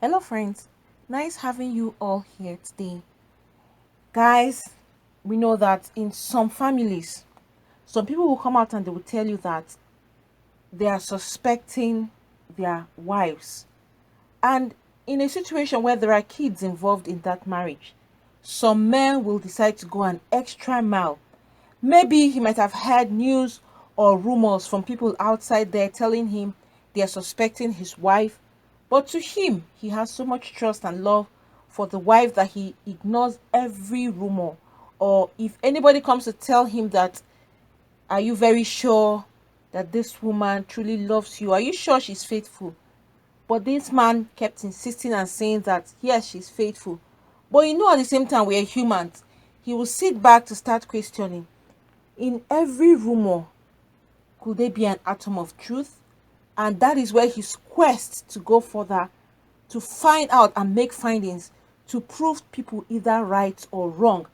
Hello, friends. Nice having you all here today. Guys, we know that in some families, some people will come out and they will tell you that they are suspecting their wives. And in a situation where there are kids involved in that marriage, some men will decide to go an extra mile. Maybe he might have heard news or rumors from people outside there telling him they are suspecting his wife. But to him, he has so much trust and love for the wife that he ignores every rumor. Or if anybody comes to tell him that, are you very sure that this woman truly loves you? Are you sure she's faithful? But this man kept insisting and saying that yes, she's faithful. But at the same time, we're humans. He will sit back to start questioning. In every rumor, could there be an atom of truth? And that is where his quest to go further, to find out and make findings, to prove people either right or wrong.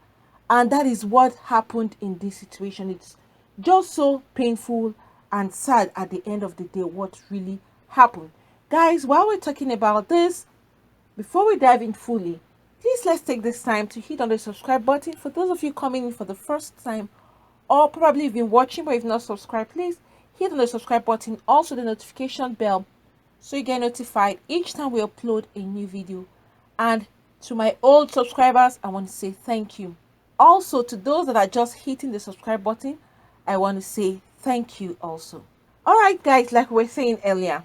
And that is what happened in this situation. It's just so painful and sad at the end of the day what really happened. Guys, while we're talking about this, before we dive in fully, please let's take this time to hit on the subscribe button. For those of you coming in for the first time, or probably you've been watching but you've not subscribed, please hit on the subscribe button, also the notification bell, so you get notified each time we upload a new video. And to my old subscribers, I want to say thank you. Also, to those that are just hitting the subscribe button, I want to say thank you also. All right, guys, like we were saying earlier,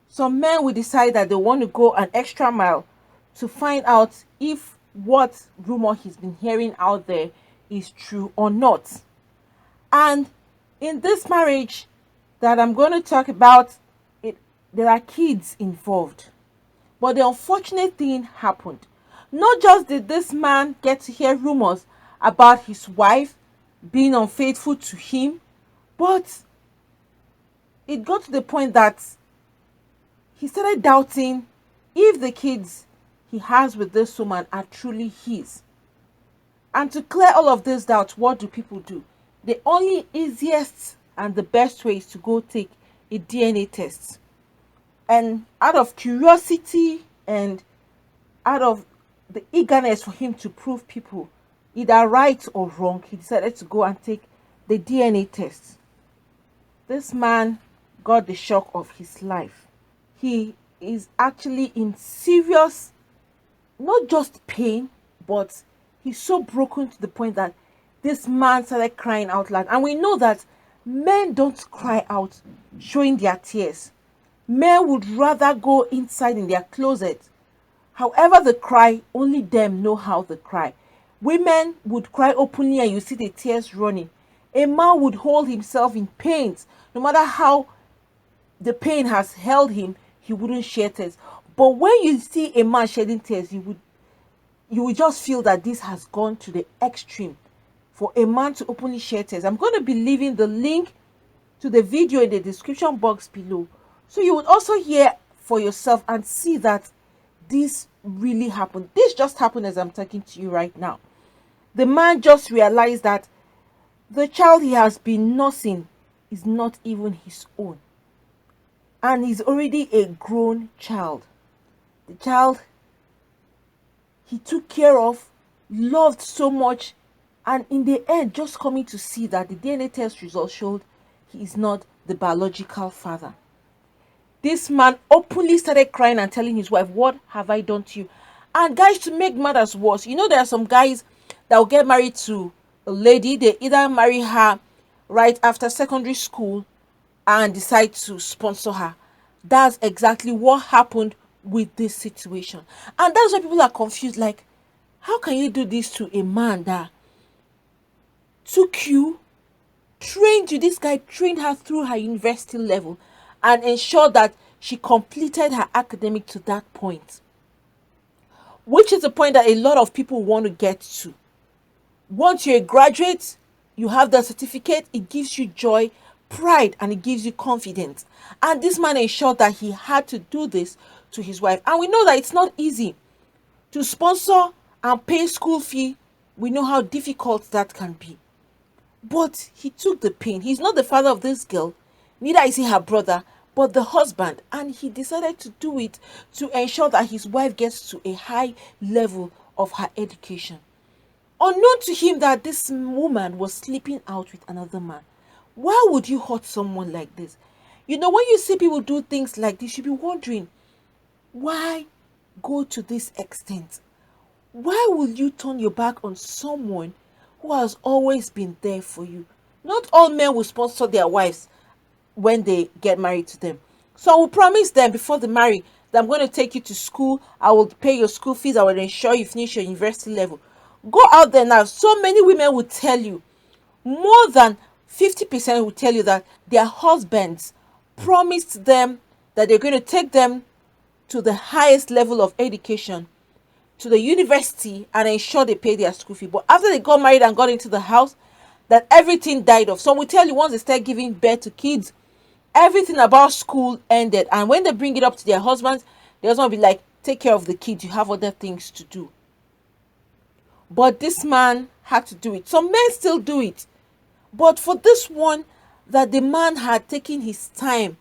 some men will decide that they want to go an extra mile to find out if what rumor he's been hearing out there is true or not. And in this marriage that I'm going to talk about, there are kids involved. But the unfortunate thing happened. Not just did this man get to hear rumors about his wife being unfaithful to him, but it got to the point that he started doubting if the kids he has with this woman are truly his. And to clear all of this doubt, what do people do? The only easiest and the best way is to go take a DNA test. And out of curiosity and out of the eagerness for him to prove people either right or wrong, he decided to go and take the DNA test. This man got the shock of his life. He is actually in serious, not just pain, but he's so broken to the point that this man started crying out loud. And we know that men don't cry out showing their tears. Men would rather go inside in their closet. However they cry, only them know how they cry. Women would cry openly and you see the tears running. A man would hold himself in pain. No matter how the pain has held him, he wouldn't shed tears. But when you see a man shedding tears, you will just feel that this has gone to the extreme for a man to openly shed tears. I'm going to be leaving the link to the video in the description box below, so you would also hear for yourself and see that this really happened. This just happened as I'm talking to you right now. The man just realized that the child he has been nursing is not even his own, and he's already a grown child. The child he took care of, loved so much, and in the end, just coming to see that the DNA test result showed he is not the biological father. This man openly started crying and telling his wife, "What have I done to you?" And guys, to make matters worse, there are some guys that will get married to a lady. They either marry her right after secondary school and decide to sponsor her. That's exactly what happened with this situation. And that's why people are confused. Like, how can you do this to a man that took you, trained you? This guy trained her through her university level and ensured that she completed her academic to that point, which is the point that a lot of people want to get to. Once you're a graduate, you have the certificate, it gives you joy, pride, and it gives you confidence. And this man ensured that he had to do this to his wife. And we know that it's not easy to sponsor and pay school fee. We know how difficult that can be. But he took the pain. He's not the father of this girl, neither is he her brother, but the husband, and he decided to do it to ensure that his wife gets to a high level of her education. Unknown to him that this woman was sleeping out with another man. Why would you hurt someone like this? You know, when you see people do things like this, you'll be wondering, why go to this extent? Why will you turn your back on someone who has always been there for you? Not all men will sponsor their wives when they get married to them. So I will promise them before they marry that I'm going to take you to school. I will pay your school fees. I will ensure you finish your university level. Go out there now. So many women will tell you, more than 50% will tell you that their husbands promised them that they're going to take them to the highest level of education, to the university, and ensure they pay their school fee. But after they got married and got into the house, that everything died off. Some will tell you once they start giving birth to kids, everything about school ended. And when they bring it up to their husbands, the husband will be like, take care of the kids, you have other things to do. But this man had to do it. Some men still do it. But for this one, that the man had taken his time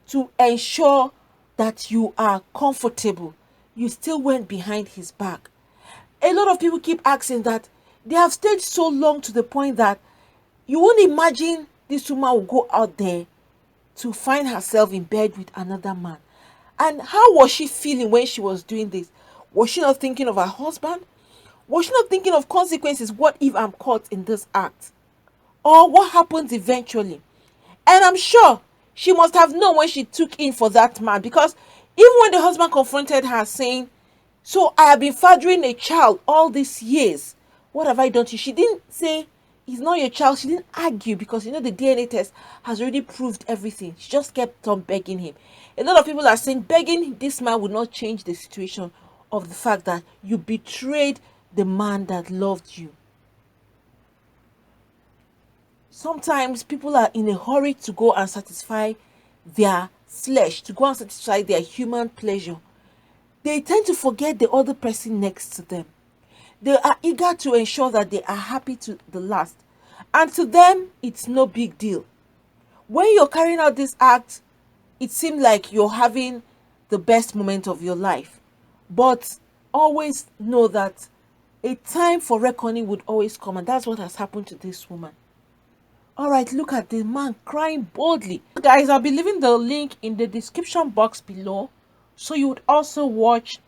to ensure that you are comfortable, you still went behind his back. A lot of people keep asking that they have stayed so long to the point that you won't imagine this woman will go out there to find herself in bed with another man. And how was she feeling when she was doing this? Was she not thinking of her husband? Was she not thinking of consequences? What if I'm caught in this act? Or what happens eventually? And I'm sure she must have known when she took in for that man, because even when the husband confronted her saying, so I have been fathering a child all these years, what have I done to you? She didn't say, he's not your child. She didn't argue, because you know the DNA test has already proved everything. She just kept on begging him. A lot of people are saying begging this man would not change the situation of the fact that you betrayed the man that loved you. Sometimes people are in a hurry to go and satisfy their flesh, to go and satisfy their human pleasure. They tend to forget the other person next to them. They are eager to ensure that they are happy to the last. And to them, it's no big deal. When you're carrying out this act, it seems like you're having the best moment of your life. But always know that a time for reckoning would always come, and that's what has happened to this woman. All right, look at the man crying boldly. Guys, I'll be leaving the link in the description box below, so you would also watch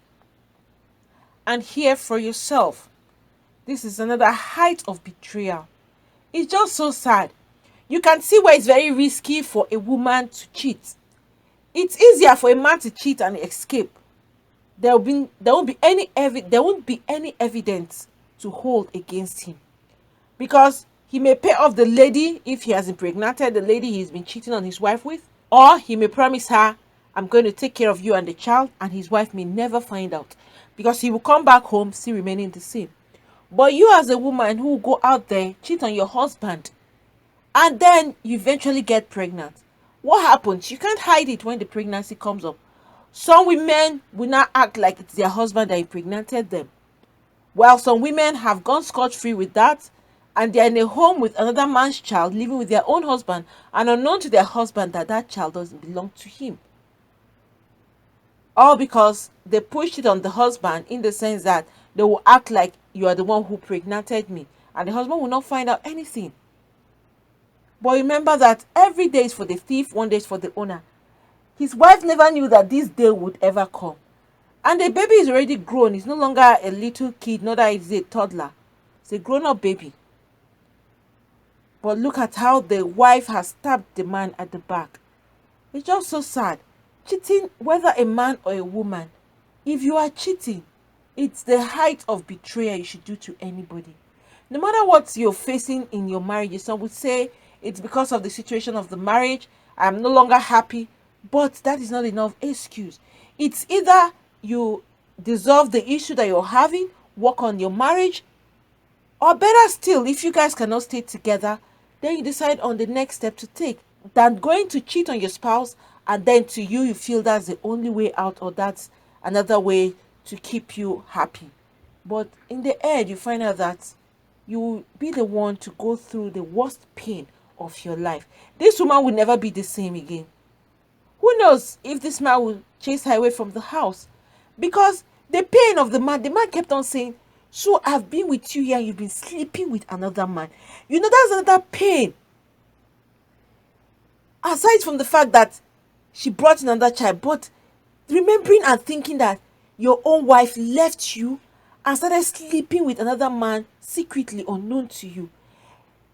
and hear for yourself. This is another height of betrayal. It's just so sad. You can see where it's very risky for a woman to cheat. It's easier for a man to cheat and escape. There won't be any evidence to hold against him, because he may pay off the lady if he has impregnated the lady he's been cheating on his wife with, or he may promise her, I'm going to take care of you and the child, and his wife may never find out, because he will come back home still remaining the same. But you as a woman who will go out there, cheat on your husband, and then you eventually get pregnant, what happens? You can't hide it when the pregnancy comes up. Some women will not act like it's their husband that impregnated them, while some women have gone scot-free with that, and they're in a home with another man's child, living with their own husband, and unknown to their husband that that child doesn't belong to him. All because they pushed it on the husband, in the sense that they will act like you are the one who pregnated me, and the husband will not find out anything. But remember that every day is for the thief, one day is for the owner. His wife never knew that this day would ever come. And the baby is already grown. It's no longer a little kid, not that it's a toddler. It's a grown-up baby. But look at how the wife has stabbed the man at the back. It's just so sad. Cheating, whether a man or a woman, if you are cheating, it's the height of betrayal you should do to anybody. No matter what you're facing in your marriage, some would say it's because of the situation of the marriage, I'm no longer happy. But that is not enough excuse. It's either you dissolve the issue that you're having, work on your marriage, or better still, if you guys cannot stay together, then you decide on the next step to take, than going to cheat on your spouse, and then to you feel that's the only way out, or that's another way to keep you happy. But in the end, you find out that you will be the one to go through the worst pain of your life. This woman will never be the same again. Who knows if this man will chase her away from the house? Because the pain of the man kept on saying, so I've been with you here and you've been sleeping with another man. You know, that's another pain. Aside from the fact that she brought another child, but remembering and thinking that your own wife left you and started sleeping with another man secretly unknown to you.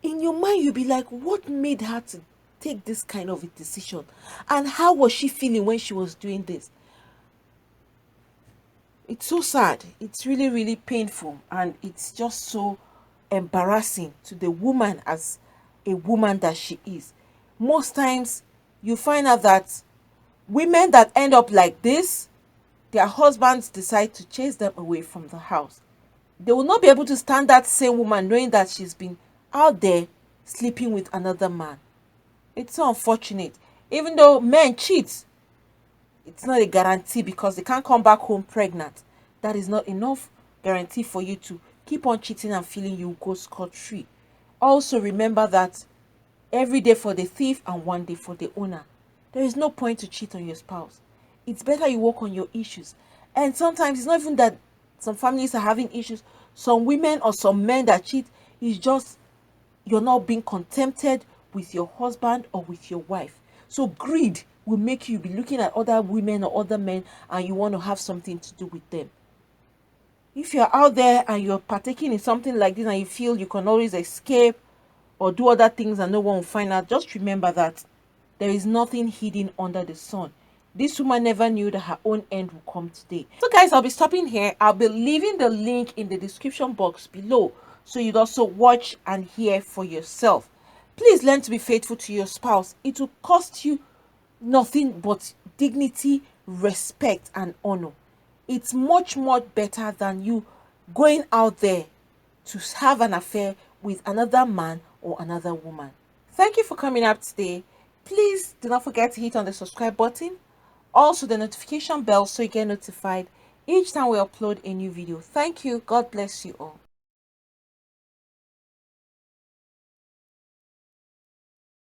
In your mind, you'll be like, what made her to take this kind of a decision? And how was she feeling when she was doing this? It's so sad. It's really, really painful. And it's just so embarrassing to the woman as a woman that she is. Most times, you find out that women that end up like this, their husbands decide to chase them away from the house. They will not be able to stand that same woman knowing that she's been out there sleeping with another man. It's so unfortunate. Even though men cheat, it's not a guarantee because they can't come back home pregnant. That is not enough guarantee for you to keep on cheating and feeling you go scot-free. Also remember that every day for the thief and one day for the owner. There is no point to cheat on your spouse. It's better you work on your issues. And sometimes it's not even that some families are having issues. Some women or some men that cheat is just you're not being contented with your husband or with your wife. So greed will make you be looking at other women or other men and you want to have something to do with them. If you're out there and you're partaking in something like this and you feel you can always escape or do other things and no one will find out, just remember that there is nothing hidden under the sun. This woman never knew that her own end would come today. So guys, I'll be stopping here. I'll be leaving the link in the description box below so you'd also watch and hear for yourself. Please learn to be faithful to your spouse. It will cost you nothing but dignity, respect, and honor. It's much more better than you going out there to have an affair with another man or another woman. Thank you for coming up today. Please do not forget to hit on the subscribe button, also the notification bell so you get notified each time we upload a new video. Thank you. God bless you all.